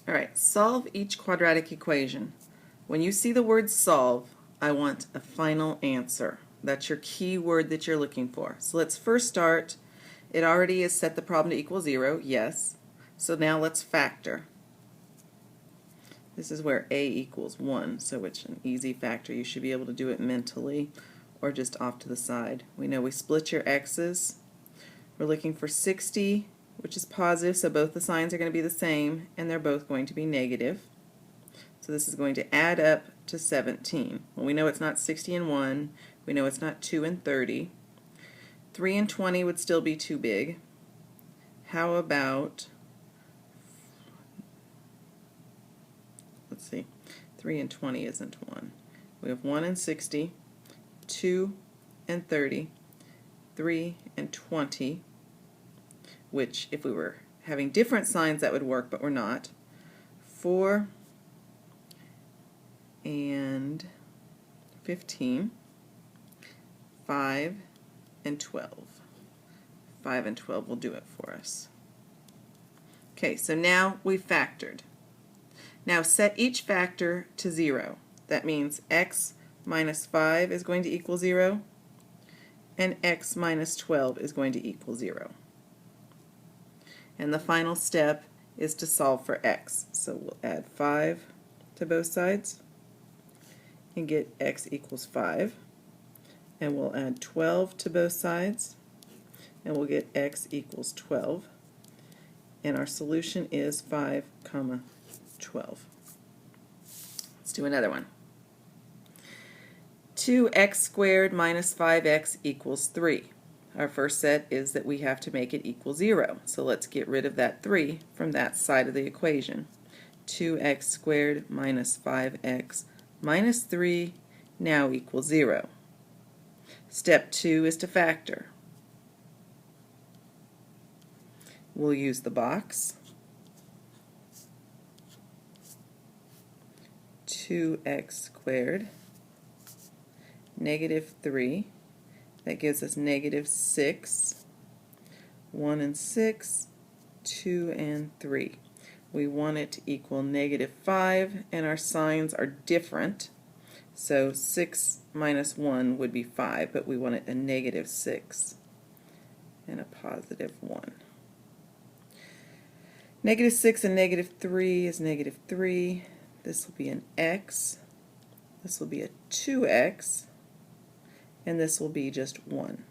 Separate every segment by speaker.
Speaker 1: All right, solve each quadratic equation. When you see the word solve, I want a final answer. That's your key word that you're looking for. So let's first start. It already has set the problem to equal 0, yes. So now let's factor. This is where a equals 1, so it's an easy factor. You should be able to do it mentally or just off to the side. We know we split your x's. We're looking for 60, which is positive, so both the signs are going to be the same, and they're both going to be negative. So this is going to add up to 17. Well, we know it's not 60 and 1. We know it's not 2 and 30. 3 and 20 would still be too big. How about, let's see, 3 and 20 isn't 1. We have 1 and 60, 2 and 30, 3 and 20, which if we were having different signs that would work, but we're not. 4 and 15, 5 and 12. 5 and 12 will do it for us. Okay, so now we've factored. Now set each factor to 0. That means x minus 5 is going to equal 0, and x minus 12 is going to equal 0. And the final step is to solve for x. So we'll add 5 to both sides and get x equals 5. And we'll add 12 to both sides and we'll get x equals 12. And our solution is 5, 12. Let's do another one. 2x squared minus 5x equals 3. Our first set is that we have to make it equal 0. So let's get rid of that 3 from that side of the equation. 2x squared minus 5x minus 3 now equals 0. Step 2 is to factor. We'll use the box. 2x squared, negative 3. That gives us negative 6. 1 and 6, 2 and 3. We want it to equal negative 5, and our signs are different. So 6 minus 1 would be 5, but we want it a negative 6 and a positive 1. Negative 6 and negative 3 is negative 3. This will be an x. This will be a 2x. And this will be just 1.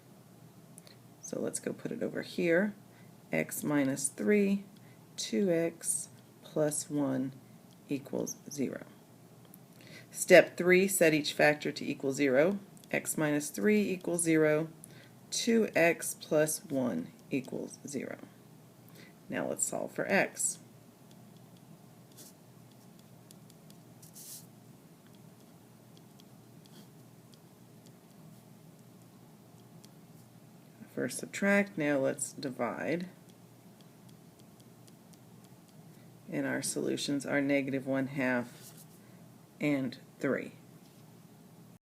Speaker 1: So let's go put it over here. X minus 3, 2x plus 1 equals 0. Step 3, set each factor to equal 0. X minus 3 equals 0. 2x plus 1 equals 0. Now let's solve for x. First subtract, now let's divide. And our solutions are negative 1/2 and 3.